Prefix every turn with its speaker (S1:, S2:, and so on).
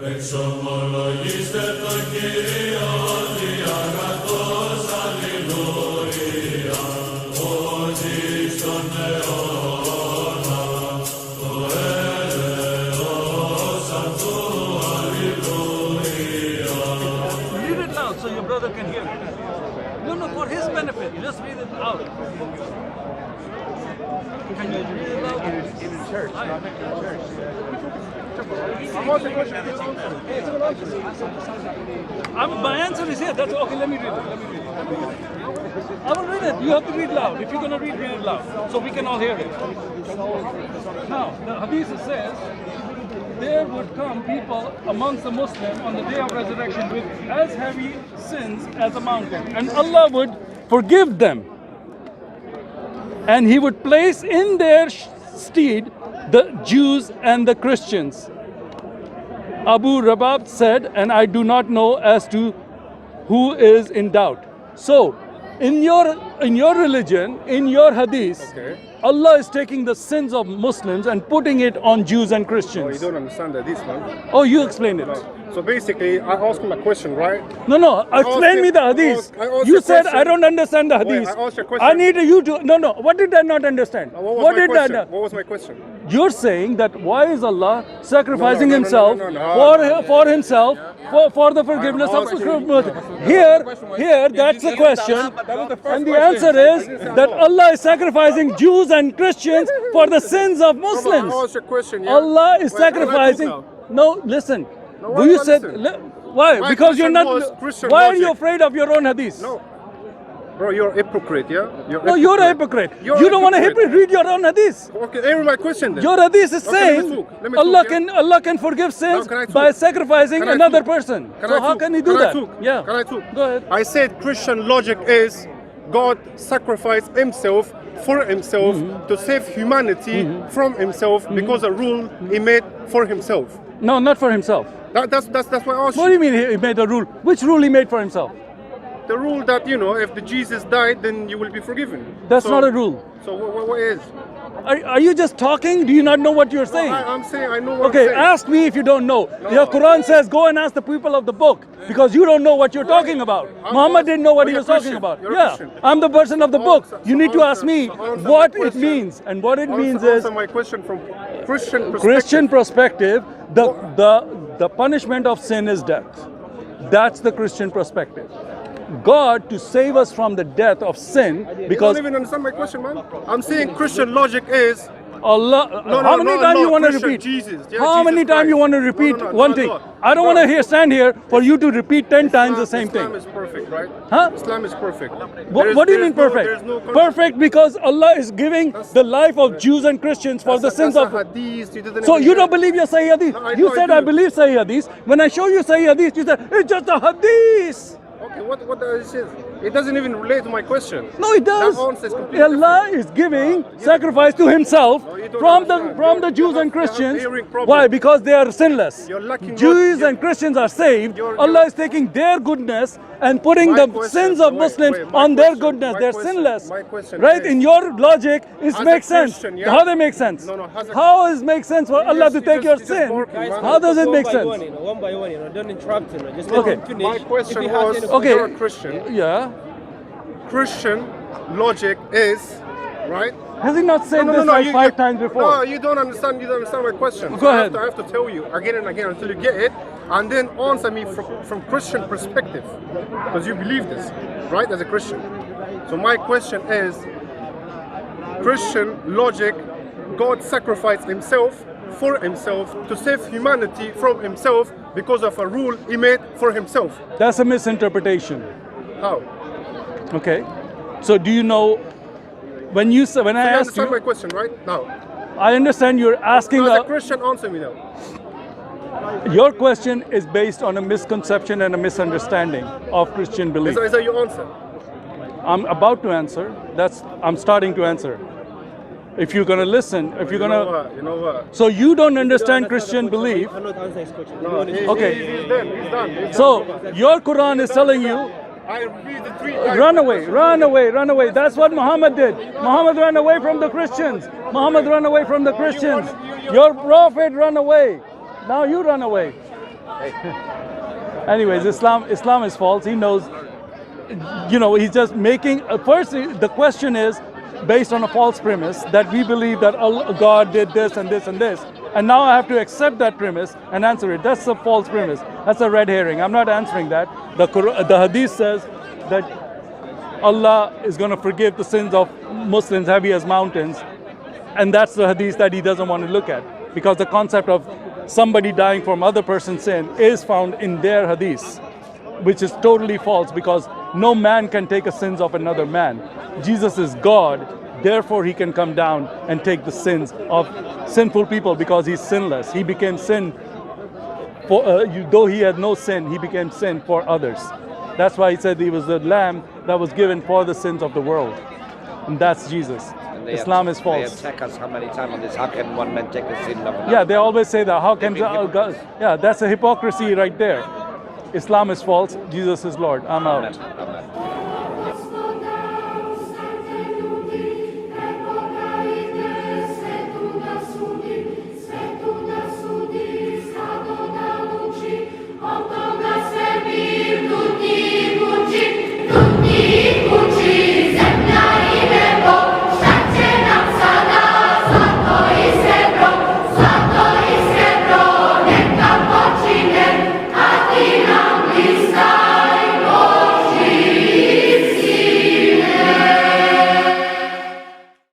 S1: Εξομολογήστε το Κύριο διαγατός, αλληλούια, ότι στον αιώνα το έλεος αυτού, αλληλούια.
S2: Read it loud so your brother can hear it. No, for his benefit, just read it out. Can you read it loud?
S3: In church, not in church.
S2: My answer is here. That's okay. Let me read it. I will read it. You have to read loud. If you're going to read it loud, so we can all hear it. Now, the hadith says there would come people amongst the Muslims on the day of resurrection with as heavy sins as a mountain, and Allah would forgive them, and He would place in their stead the Jews and the Christians. Abu Rabab said, and I do not know as to who is in doubt. So, in your religion, in your hadith, Allah is taking the sins of Muslims and putting it on Jews and Christians.
S3: Oh, you don't understand that this one.
S2: Oh, you explain it.
S3: No. So basically, I asked him a question, right?
S2: No, explain me the hadith. You said I don't understand the hadith.
S3: Wait, I asked you a question.
S2: I need you to, no, what did I not understand?
S3: What was my question?
S2: You're saying that why is Allah sacrificing Himself
S3: No.
S2: for Himself for the forgiveness of here that's the question, and the answer is that Allah is sacrificing Jews and Christians for the sins of Muslims.
S3: I asked you a question, yeah?
S2: Allah is sacrificing. No, listen.
S3: No,
S2: You said why?
S3: My
S2: Because you're
S3: question
S2: not.
S3: was Christian
S2: Why are you
S3: logic.
S2: afraid of your own hadith?
S3: No. Bro, you're a hypocrite, yeah?
S2: No, you're a hypocrite.
S3: You're
S2: You
S3: a
S2: don't want to
S3: hypocrite.
S2: read your own hadith.
S3: Okay, answer my question then.
S2: Your hadith is
S3: Okay,
S2: saying
S3: let me talk,
S2: Allah can forgive sins
S3: Now, can I talk?
S2: by sacrificing
S3: Can I
S2: another
S3: talk?
S2: person.
S3: Can
S2: So
S3: I
S2: how
S3: talk?
S2: can He do
S3: Can I
S2: that?
S3: talk?
S2: Yeah.
S3: Can I talk?
S2: Go ahead.
S3: I said Christian logic is God sacrificed Himself for Himself to save humanity from Himself because a rule He made for Himself.
S2: No, not for Himself.
S3: That's why I asked
S2: What do
S3: you.
S2: you mean He made a rule? Which rule He made for Himself?
S3: The rule that, if the Jesus died, then you will be forgiven.
S2: That's not a rule.
S3: So what is?
S2: Are you just talking? Do you not know what you're saying?
S3: I'm saying I know what
S2: Okay,
S3: I'm saying.
S2: ask me if you don't know. Your Quran says go and ask the people of the book because you don't know what you're talking about. Muhammad didn't know what he
S3: You're
S2: was
S3: a
S2: talking
S3: Christian.
S2: about.
S3: You're a
S2: Yeah,
S3: Christian.
S2: I'm the person of the book. You need to ask me
S3: answer
S2: what
S3: my
S2: it
S3: question.
S2: means, and what it means is
S3: Answer my question from Christian perspective.
S2: Christian perspective. The punishment of sin is death. That's the Christian perspective. God to save us from the death of sin
S3: You
S2: because
S3: don't even understand my question, man. I'm saying Christian logic is
S2: Allah. How many times you want to
S3: Christian,
S2: repeat?
S3: Jesus. Yeah,
S2: How
S3: Jesus
S2: many times
S3: Christ.
S2: you want to repeat
S3: No,
S2: one thing?
S3: no.
S2: I don't want to stand here for you to repeat 10 times the same
S3: Islam
S2: thing.
S3: is perfect, right?
S2: Huh?
S3: Islam is perfect.
S2: What do you mean perfect?
S3: There's no
S2: Perfect because Allah is giving the life of Jews and Christians for the sins of.
S3: hadith.
S2: So you don't believe your Sahih Hadith?
S3: No,
S2: You
S3: I
S2: said
S3: do.
S2: I believe Sahih Hadith. When I show you Sahih Hadith, you said it's just a Hadith.
S3: Okay, what does it say? It doesn't even relate to my question.
S2: No, it does.
S3: That answer is completely
S2: Allah is giving sacrifice to Himself
S3: No, you don't
S2: from
S3: understand.
S2: the
S3: You
S2: Jews
S3: have-
S2: and
S3: you have
S2: Christians.
S3: hearing problem.
S2: Why? Because they are sinless.
S3: You're lacking
S2: Jews
S3: your-
S2: and Christians are saved.
S3: You're-
S2: Allah is taking their goodness and putting
S3: My
S2: the
S3: question-
S2: sins of
S3: wait,
S2: Muslims
S3: wait, my
S2: on their
S3: question-
S2: goodness.
S3: my
S2: They're
S3: question-
S2: sinless.
S3: my question
S2: Right?
S3: is-
S2: In your logic, it
S3: As a
S2: makes sense.
S3: Christian, yeah.
S2: How they make sense?
S3: No, as a-
S2: How does it make sense for Allah to
S3: you
S2: take
S3: just-
S2: your
S3: you just
S2: sin?
S3: barking, man.
S2: How does it make sense?
S4: One by one, don't interrupt him. Just let
S2: Okay.
S4: him finish.
S3: My question
S4: If he has
S3: was,
S4: any-
S2: Okay.
S3: you're a Christian.
S2: Yeah.
S3: Christian logic is, right?
S2: Has he not said this like five times before?
S3: No, you don't understand. You don't understand my question.
S2: Go ahead.
S3: I have to tell you again and again until you get it, and then answer me from Christian perspective, because you believe this, right? As a Christian. So my question is, Christian logic, God sacrificed Himself for Himself to save humanity from Himself because of a rule He made for Himself.
S2: That's a misinterpretation.
S3: How?
S2: Okay. So do you know when I
S3: You
S2: asked
S3: understand my
S2: you,
S3: question, right? Now,
S2: I understand you're asking
S3: as a Christian, answer me now.
S2: your question is based on a misconception and a misunderstanding of Christian belief.
S3: Is that your answer?
S2: I'm about to answer. I'm starting to answer. If you're gonna listen, if you're
S3: You know
S2: gonna,
S3: what? You know what?
S2: so you don't understand Christian belief.
S4: I'm not answering his question.
S3: No,
S2: Okay.
S3: He's done. He's done.
S2: So your Quran is telling you,
S3: I read the three times.
S2: run away, run away, run away. That's what Muhammad did. Muhammad ran away from the Christians. Muhammad ran away from the Christians. Your prophet ran away. Now you run away. Anyways, Islam is false. He knows, he's just making, first the question is based on a false premise that we believe that God did this and this and this. And now I have to accept that premise and answer it. That's a false premise. That's a red herring. I'm not answering that. The hadith says that Allah is going to forgive the sins of Muslims heavy as mountains. And that's the hadith that he doesn't want to look at. Because the concept of somebody dying from other person's sin is found in their hadith, which is totally false because no man can take the sins of another man. Jesus is God, therefore he can come down and take the sins of sinful people because he's sinless. He became sin for, though he had no sin, he became sin for others. That's why he said he was the lamb that was given for the sins of the world. And that's Jesus. Islam is false.
S5: They attack us how many times on this? How can one man take the sin of another?
S2: Yeah, they always say that. How can God? Yeah, that's a hypocrisy right there. Islam is false. Jesus is Lord. I'm out.
S5: Amen.